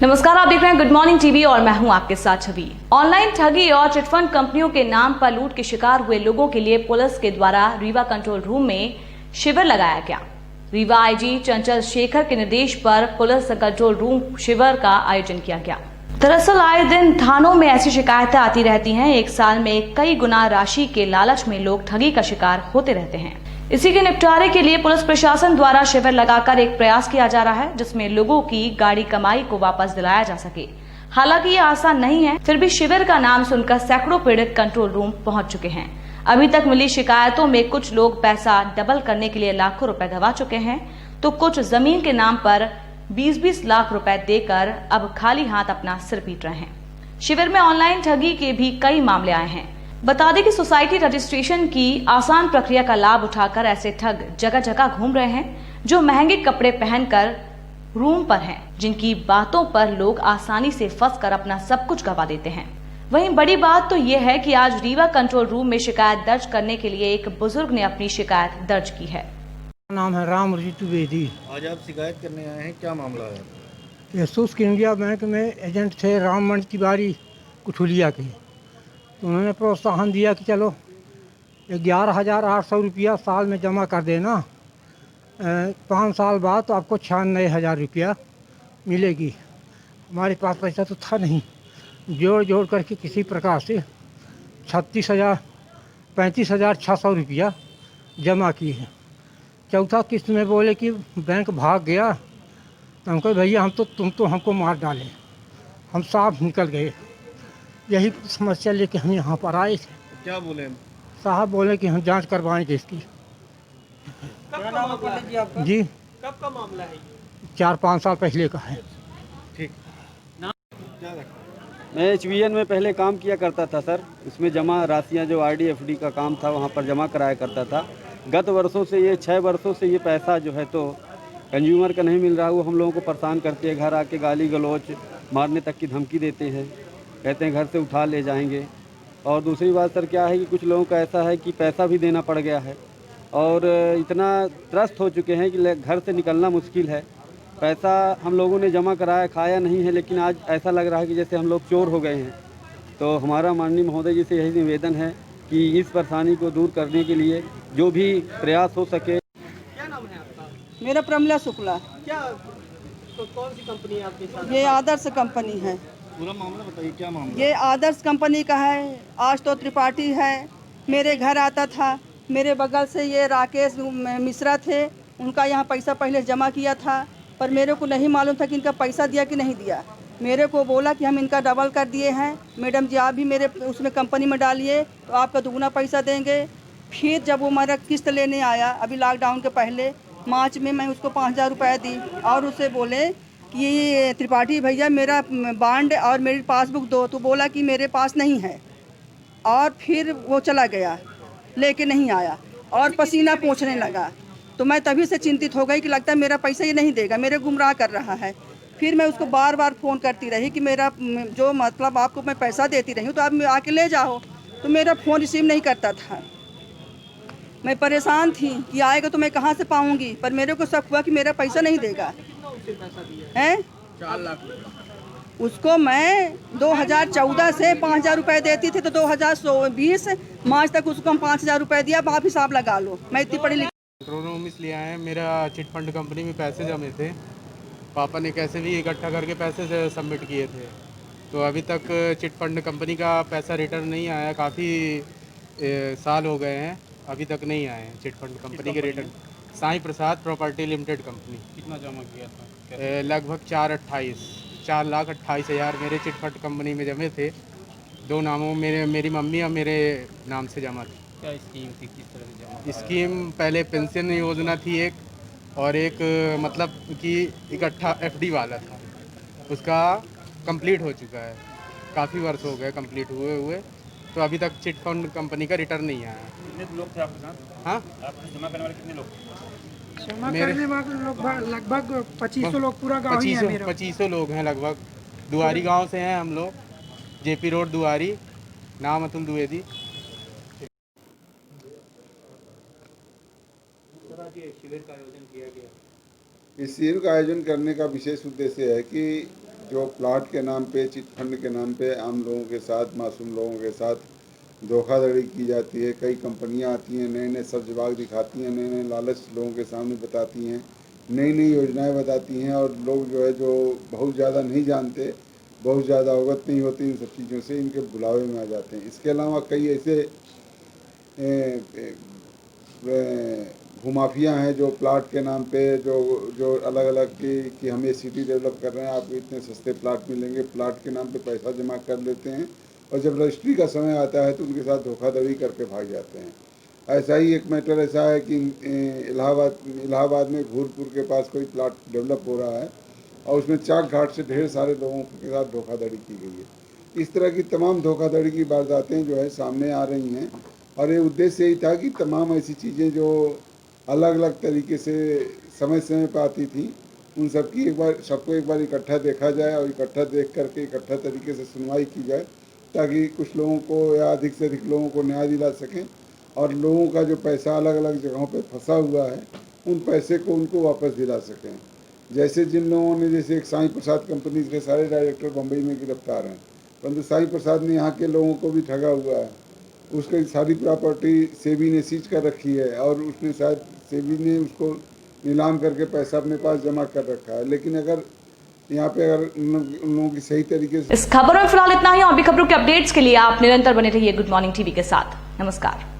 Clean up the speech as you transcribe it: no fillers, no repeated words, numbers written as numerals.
नमस्कार, आप देख रहे हैं गुड मॉर्निंग टीवी और मैं हूं आपके साथ छवि। ऑनलाइन ठगी और चिटफंड कंपनियों के नाम पर लूट के शिकार हुए लोगों के लिए पुलिस के द्वारा रीवा कंट्रोल रूम में शिविर लगाया गया। रीवा आईजी चंचल शेखर के निर्देश पर पुलिस कंट्रोल रूम शिविर का आयोजन किया गया। दरअसल आए दिन थानों में ऐसी शिकायतें आती रहती हैं। एक साल में कई गुना राशि के लालच में लोग ठगी का शिकार होते रहते हैं। इसी के निपटारे के लिए पुलिस प्रशासन द्वारा शिविर लगाकर एक प्रयास किया जा रहा है, जिसमें लोगों की गाड़ी कमाई को वापस दिलाया जा सके। हालांकि ये आसान नहीं है, फिर भी शिविर का नाम सुनकर सैकड़ों पीड़ित कंट्रोल रूम पहुंच चुके हैं। अभी तक मिली शिकायतों में कुछ लोग पैसा डबल करने के लिए लाखों रुपए गंवा चुके हैं, तो कुछ जमीन के नाम पर 20-20 लाख रुपए देकर अब खाली हाथ अपना सिर पीट रहे हैं। शिविर में ऑनलाइन ठगी के भी कई मामले आए हैं। बता दें कि सोसाइटी रजिस्ट्रेशन की आसान प्रक्रिया का लाभ उठाकर ऐसे ठग जगह जगह घूम रहे हैं, जो महंगे कपड़े पहनकर रूम पर हैं, जिनकी बातों पर लोग आसानी से फंसकर अपना सब कुछ गंवा देते हैं। वहीं बड़ी बात तो यह है कि आज रीवा कंट्रोल रूम में शिकायत दर्ज करने के लिए एक बुजुर्ग ने अपनी शिकायत दर्ज की है। नाम है राम द्विवेदी। आज आप शिकायत करने आए हैं, क्या मामला है? ये शुष्क इंडिया बैंक में एजेंट थे राममण तिवारी कुठुलिया के, तो उन्होंने प्रोत्साहन दिया कि चलो 11,800 रुपया साल में जमा कर देना, 5 साल बाद तो आपको 96,000 रुपया मिलेगी। हमारे पास पैसा तो था नहीं, जोड़ जोड़ करके किसी प्रकार से 35,600 रुपया जमा किए हैं। चौथा किस्त में बोले कि बैंक भाग गया, तो हम कहे भैया तुम तो हमको मार डाले, हम साफ निकल गए। यही समस्या लेके हम यहाँ पर आए थे। क्या बोले? साहब बोले कि हम जांच करवाएंगे इसकी। कब का मामला है जी आपका? जी, कब का मामला है ये? 4-5 साल पहले का है। ठीक। क्या रखा? मैं HVN में पहले काम किया करता था सर। उसमें जमा राशियां जो RD FD का काम था वहाँ पर जमा कराया करता था। गत वर्षों से ये 6 वर्षों से ये पैसा जो है तो कंज्यूमर का नहीं मिल रहा। वो हम लोगों को परेशान करते हैं, घर आके गाली गलौज मारने तक की धमकी देते हैं, कहते हैं घर से उठा ले जाएंगे। और दूसरी बात सर क्या है कि कुछ लोगों का ऐसा है कि पैसा भी देना पड़ गया है और इतना त्रस्त हो चुके हैं कि घर से निकलना मुश्किल है। पैसा हम लोगों ने जमा कराया, खाया नहीं है, लेकिन आज ऐसा लग रहा है कि जैसे हम लोग चोर हो गए हैं। तो हमारा माननीय महोदय जी से यही निवेदन है कि इस परेशानी को दूर करने के लिए जो भी प्रयास हो सके। क्या नाम है आपका? मेरा प्रमिला शुक्ला। क्या तो कौन सी कंपनी है आपके साथ? ये आदर्श कंपनी है। पूरा मामला बताइए, क्या मामला? ये आदर्श कंपनी का है। आज तो त्रिपाठी है, मेरे घर आता था। मेरे बगल से ये राकेश मिश्रा थे, उनका यहाँ पैसा पहले जमा किया था, पर मेरे को नहीं मालूम था कि इनका पैसा दिया कि नहीं दिया। मेरे को बोला कि हम इनका डबल कर दिए हैं, मैडम जी आप भी मेरे उसमें कंपनी में डालिए तो आपका दुगना पैसा देंगे। फिर जब वो मेरा किस्त लेने आया, अभी लॉकडाउन के पहले मार्च में, मैं उसको 5,000 रुपये दी और उसे बोले कि त्रिपाठी भैया मेरा बॉन्ड और मेरी पासबुक दो, तो बोला कि मेरे पास नहीं है। और फिर वो चला गया, लेके नहीं आया और पसीना पोंछने लगा। तो मैं तभी से चिंतित हो गई कि लगता है मेरा पैसा ये नहीं देगा, मेरे गुमराह कर रहा है। फिर मैं उसको बार बार फ़ोन करती रही कि मेरा जो मतलब आपको मैं पैसा देती रही हूँ तो आप आके ले जाओ, तो मेरा फ़ोन रिसीव नहीं करता था। मैं परेशान थी कि आएगा तो मैं कहाँ से पाऊँगी, पर मेरे को शक हुआ कि मेरा पैसा नहीं देगा। कितना उसे पैसा दिया? हैं 4 लाख। उसको मैं 2014 से 5,000 रुपये देती थी, तो 2020 मार्च तक उसको हम 5,000 रुपये दिया। आप हिसाब लगा लो, मैं इतनी पढ़ी लिखी। कंट्रोल रूम इसलिए आए हैं, मेरा चिट फंड कंपनी में पैसे जमे थे। पापा ने कैसे भी इकट्ठा करके पैसे सबमिट किए थे, तो अभी तक चिट फंड कंपनी का पैसा रिटर्न नहीं आया। काफ़ी साल हो गए हैं, अभी तक नहीं आए हैं चिट फंड कंपनी के रिटर्न। साईं प्रसाद प्रॉपर्टी लिमिटेड कंपनी। कितना जमा किया था? लगभग 4,28,000 मेरे चिट फंड कंपनी में जमे थे। 2 नामों मेरी मम्मी और मेरे नाम से जमा थे। क्या स्कीम थी, किस तरह से जमा? स्कीम पहले पेंशन योजना थी एक, और एक मतलब कि इकट्ठा FD वाला था। उसका कंप्लीट हो चुका है, काफ़ी वर्ष हो गए कंप्लीट हुए, तो अभी तक चिट फंड कंपनी का रिटर्न नहीं आया। कितने लोग थे आपके साथ? हाँ, आपने जमा करने वाले कितने लोग? जमा मेरे- करने वाले लगभग 2500 लोग पूरा गाँव ही है मेरा। 2500 लोग हैं लगभग। दुआरी गांव से हैं हम लोग, JP रोड दुआरी। नाम अतुल द्विवेदी। इस शिविर का आयोजन करने का विशेष उद्देश्य है कि जो प्लाट के नाम पे, चिट फंड के नाम पे आम लोगों के साथ, मासूम लोगों के साथ धोखाधड़ी की जाती है। कई कंपनियां आती हैं, नए नए सब्जबाग दिखाती हैं, नए नए लालच लोगों के सामने बताती हैं, नई नई योजनाएं बताती हैं, और लोग जो है जो बहुत ज़्यादा नहीं जानते, बहुत ज़्यादा अवगत नहीं होते इन सब चीज़ों से, इनके बुलावे में आ जाते हैं। इसके अलावा कई ऐसे भूमाफिया हैं जो प्लाट के नाम पे जो अलग अलग कि हम ये सिटी डेवलप कर रहे हैं, आपको इतने सस्ते प्लाट मिलेंगे, प्लाट के नाम पे पैसा जमा कर लेते हैं, और जब रजिस्ट्री का समय आता है तो उनके साथ धोखाधड़ी करके भाग जाते हैं। ऐसा ही एक मैटर ऐसा है कि इलाहाबाद में घूरपुर के पास कोई प्लाट डेवलप हो रहा है, और उसमें चाक घाट से ढेर सारे लोगों के साथ धोखाधड़ी की गई है। इस तरह की तमाम धोखाधड़ी की वारदातें जो है सामने आ रही हैं, और ये उद्देश्य यही था कि तमाम ऐसी चीज़ें जो अलग अलग तरीके से समय समय पर आती थी, उन सबको एक बार इकट्ठा देखा जाए, और इकट्ठा देख करके इकट्ठा तरीके से सुनवाई की जाए, ताकि कुछ लोगों को या अधिक से अधिक लोगों को न्याय दिला सकें, और लोगों का जो पैसा अलग अलग जगहों पे फंसा हुआ है, उन पैसे को उनको वापस दिला सकें। जैसे जिन लोगों ने, जैसे एक साईं प्रसाद कंपनी के सारे डायरेक्टर बम्बई में गिरफ्तार हैं, परंतु साईं प्रसाद ने यहाँ के लोगों को भी ठगा हुआ है। उसकी सारी प्रॉपर्टी सेबी ने सीज कर रखी है, और उसने शायद सेबी ने उसको नीलाम करके पैसा अपने पास जमा कर रखा है। लेकिन अगर यहाँ पे उन लोगों की सही तरीके से इस खबरों में फिलहाल इतना ही। और भी खबरों के अपडेट्स के लिए आप निरंतर बने रहिए गुड मॉर्निंग टीवी के साथ। नमस्कार।